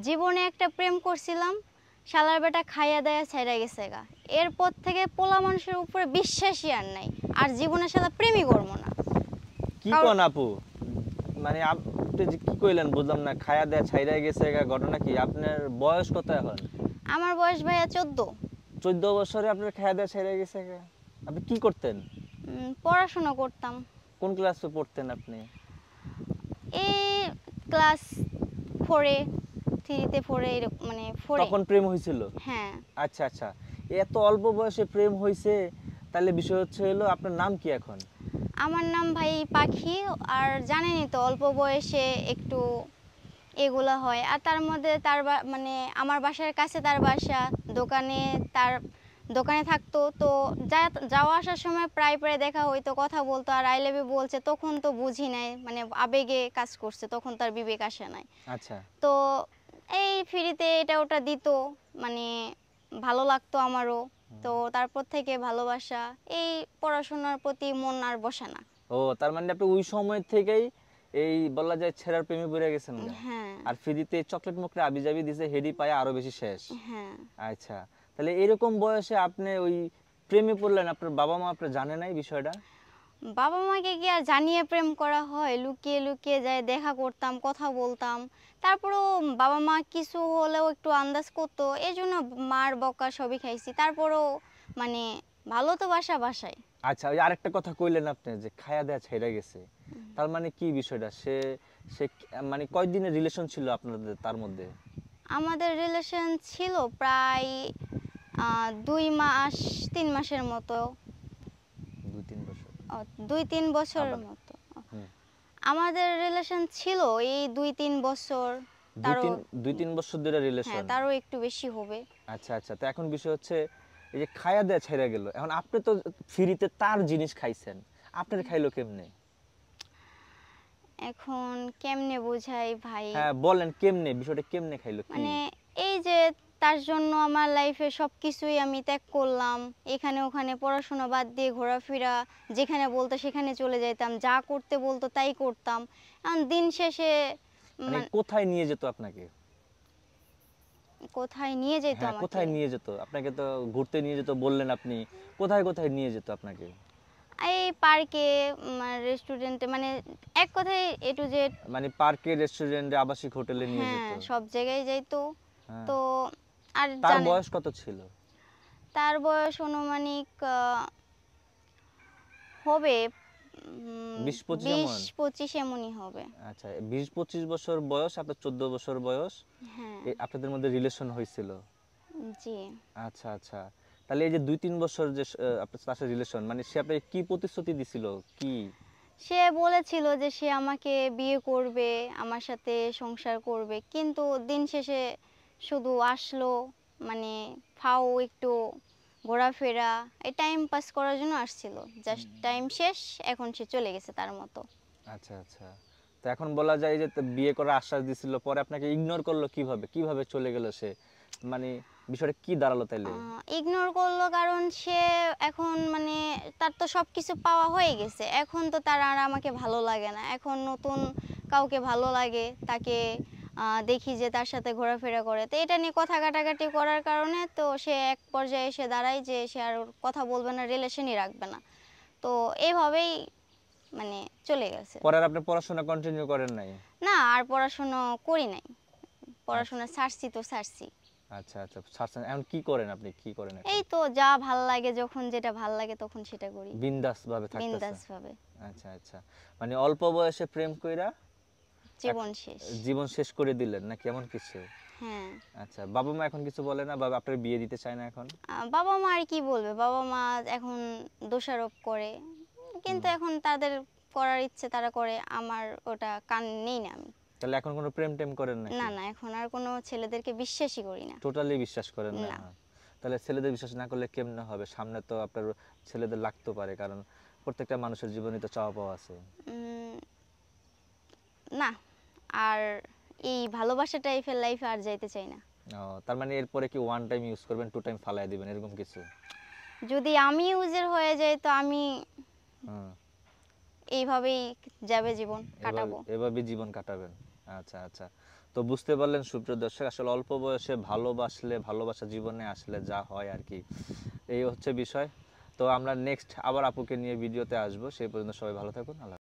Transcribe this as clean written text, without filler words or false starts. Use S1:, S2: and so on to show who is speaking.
S1: জীবনে একটা প্রেম করছিলাম, শালার বেটা খাইয়া দেয়া ছাইড়া গেছে গা। এরপর থেকে পোলা মানুষের উপরে বিশ্বাসই আর নাই, আর জীবনে শালা প্রেমই করবো না।
S2: কি
S1: কারণ
S2: কোন আপু? মানে আপনি যে কি কইলেন বুঝলাম না, খায়া দেয়া ছাইরা গেছে গা, ঘটনা কি? আপনার বয়স কত এখন?
S1: আমার বয়স ভাইয়া 14।
S2: 14 বছরে আপনার খায়া দেয়া ছাইরা গেছে গা? আপনি কি করতেন?
S1: পড়াশোনা করতাম।
S2: কোন ক্লাসে পড়তেন আপনি?
S1: এই ক্লাস 4-এ, 3-তে 4-এ, এরকম মানে 4-এ।
S2: তখন প্রেম হয়েছিল?
S1: হ্যাঁ।
S2: আচ্ছা আচ্ছা, এত অল্প বয়সে প্রেম হয়েছে, তাহলে বিষয় হচ্ছে হলো আপনার নাম কি এখন?
S1: আমার নাম ভাই পাখি। আর জানেনই তো অল্প বয়সে একটু এগুলা হয়। আর তার মধ্যে মানে আমার বাসার কাছে তার বাসা, দোকানে তার দোকানে থাকতো, তো যাওয়া আসার সময় প্রায় প্রায় দেখা হইতো, কথা বলতো, আর আই লাভ ইউ বলছে। তখন তো বুঝি নাই, মানে আবেগে কাজ করছে, তখন তার বিবেক আসে নাই।
S2: আচ্ছা।
S1: তো এই ফ্রিতে এটা ওটা দিত, মানে ভালো লাগতো আমারও। তো তারপর থেকে ভালোবাসা, এই পড়াশোনার প্রতি মন আর বসে না।
S2: ও, তার মানে আপনি ওই সময় থেকেই এই বলা যায় ছেঁড়ার প্রেমে পড়ে গেছেন গা।
S1: হ্যাঁ।
S2: আর ফ্রিতে চকলেট মকলেট আবিজাবি দিছে, হেডি পায় আরো বেশি শেষ।
S1: হ্যাঁ।
S2: আচ্ছা, তাহলে এরকম বয়সে আপনি ওই প্রেমে পড়লেন, আপনার বাবা মা আপনার জানে নাই বিষয়টা?
S1: বাবা মাকে কি আর জানিয়ে প্রেম করা হয়? লুকিয়ে লুকিয়ে যায় দেখা করতাম, কথা বলতাম। তারপরেও বাবা মা কিছু হলেও একটু আন্দাজ করতো, এই জন্য মার বকা সবই খাইছি। তারপরেও মানে ভালো তো বাসায়।
S2: আচ্ছা, ওই আরেকটা কথা কইলেন আপনি যে খায়া দেয়া ছেড়ে গেছে, তার মানে কি বিষয়টা? সে সে মানে কয়দিনের রিলেশন ছিল আপনাদের তার মধ্যে?
S1: আমাদের রিলেশন ছিল প্রায় 2 মাস 3 মাসের মতো।
S2: 2-3 বছর?
S1: 2-3 বছরের
S2: আবার
S1: মতো।
S2: হুম,
S1: আমাদের রিলেশন ছিল এই 2-3 বছর।
S2: দুই
S1: তারও
S2: তিন 2-3 বছর ধরে
S1: হ্যাঁ,
S2: রিলেশন?
S1: তারও একটু বেশি হবে।
S2: আচ্ছা আচ্ছা, তো এখন বিষয় হচ্ছে এই যে খায়া দেয়া ছেড়ে গেল, এখন আপনি তো ফ্রিতে তার জিনিস খাইছেন, আপনার খাইলো কেমনে?
S1: এখন কেমনে বোঝাই ভাই?
S2: হ্যাঁ বলেন, কেমনে বিষয়টা, কেমনে খাইলো কি?
S1: মানে এই যে তার জন্য আমার লাইফে সব কিছুই আমি ত্যাগ করলাম। এখানে ওখানে পড়াশোনা বাদ দিয়ে ঘোরাফেরা, যেখানে বলতো সেখানে চলে যাইতাম, যা করতে বলতো তাই করতাম। এখন দিন শেষে
S2: মানে
S1: মানে
S2: কোথায় নিয়ে যেত আপনাকে?
S1: কোথায় নিয়ে যেত
S2: হ্যাঁ,
S1: আমাকে?
S2: কোথায় নিয়ে যেত আপনাকে? তো ঘুরতে নিয়ে যেত বললেন আপনি, কোথায় কোথায় নিয়ে যেত আপনাকে?
S1: এই পার্কে, রেস্টুরেন্টে, মানে এক কথায় এ টু জেড।
S2: মানে পার্কে, রেস্টুরেন্টে, আবাসিক হোটেলে নিয়ে যেত?
S1: হ্যাঁ, সব জায়গায় যাইতো।
S2: হ্যাঁ।
S1: তো আর
S2: তার
S1: জানেন,
S2: বয়স কত ছিল?
S1: তার বয়স অনুমানিক হবে
S2: 20-25 এমন?
S1: 20-25 এমনই হবে।
S2: আচ্ছা, 20-25 বছর বয়স, আপনার 14 বছর বয়স,
S1: হ্যাঁ।
S2: আপনাদের মধ্যে রিলেশন হয়েছিল?
S1: জি।
S2: আচ্ছা আচ্ছা, তাহলে এই যে 2-3 বছর যে আপনার সাথে রিলেশন, মানে সে আপনাকে কি প্রতিশ্রুতি দিছিল কি?
S1: সে বলেছিল যে সে আমাকে বিয়ে করবে, আমার সাথে সংসার করবে, কিন্তু দিন শেষে শুধু আসলো, মানে ফাও একটু ঘোরাফেরা, এই টাইম পাস করার জন্য আসছিল। জাস্ট টাইম শেষ, এখন সে চলে গেছে তার মতো।
S2: আচ্ছা আচ্ছা, তো এখন বলা যায় যে তো বিয়ে করার আশ্বাস দিছিল, পরে আপনাকে ইগনোর করলো কিভাবে, কিভাবে চলে গেল সে? মানে বিষয়টা কি দাঁড়ালো তাইলে?
S1: ইগনোর করলো কারণ সে এখন মানে তার তো সব কিছু পাওয়া হয়ে গেছে, এখন তো তার আর আমাকে ভালো লাগে না। এখন নতুন কাউকে ভালো লাগে, তাকে দেখি যে তার সাথে ঘোরাফেরা করে, তো এটা নিয়ে কথা কাটাকাটি করার কারণে তো সে এক পর্যায়ে এসে দাঁড়ায় যে সে আর কথা বলবে না, রিলেশনই রাখবে না। তো এইভাবেই মানে চলে গেছে।
S2: পরে আর আপনি পড়াশোনা কন্টিনিউ করেন নাই?
S1: না, আর পড়াশোনা করি নাই।
S2: আচ্ছা
S1: পড়াশোনা ছাড়ছি তো ছাড়ছি।
S2: আচ্ছা আচ্ছা, ছাড়ছেন। এখন কি করেন আপনি, কি করেন এখন?
S1: এই তো যা ভাল লাগে, যখন যেটা ভাল লাগে তখন সেটা করি,
S2: বিন্দাস ভাবে থাকতেছে?
S1: বিন্দাস ভাবে।
S2: আচ্ছা আচ্ছা, মানে অল্প বয়সে প্রেম কইরা
S1: জীবন শেষ।
S2: জীবন শেষ করে দিলেন নাকি, এমন কিছু?
S1: হ্যাঁ।
S2: আচ্ছা, বাবা মা এখন কিছু বলে না, বা আপনার বিয়ে দিতে চায় না এখন?
S1: বাবা মা আর কি বলবে, বাবা মা এখন দোষারোপ করে, কিন্তু
S2: হুম।
S1: এখন তাদের করার ইচ্ছে তারা করে, আমার ওটা কান নেই না আমি।
S2: তাহলে এখন কোনো প্রেম টেম করেন
S1: না
S2: নাকি?
S1: না, এখন আর কোনো ছেলেদেরকে বিশ্বাসই করি না।
S2: টোটালি বিশ্বাস করেন না?
S1: না।
S2: তাহলে ছেলেদের বিশ্বাস না করলে কেমনে হবে? সামনে তো আপনার ছেলেদের লাগতে পারে, কারণ প্রত্যেকটা মানুষের জীবনে তো চাওয়া পাওয়া আছে।
S1: উম, না, আর এই ভালোবাসা টাইপের লাইফে আর যাইতে চাই না।
S2: ও, তার মানে এরপরে কি ওয়ান টাইম ইউজ করবেন, টু টাইম ফালাই দিবেন, এরকম কিছু?
S1: যদি আমি ইউজের হয়ে যাই তো আমি
S2: হুম।
S1: এইভাবেই যাবে জীবন
S2: এভাবে
S1: কাটাবো।
S2: এভাবে জীবন কাটাবেন? আচ্ছা আচ্ছা, তো বুঝতে পারলেন সুপ্রিয় দর্শক, আসলে অল্প বয়সে ভালোবাসলে, ভালোবাসা জীবনে আসলে যা হয় আর কি, এই হচ্ছে বিষয়। তো আমরা নেক্সট আবার আপুকে নিয়ে ভিডিওতে আসবো। সেই পর্যন্ত সবাই ভালো থাকুন। আল্লাহ।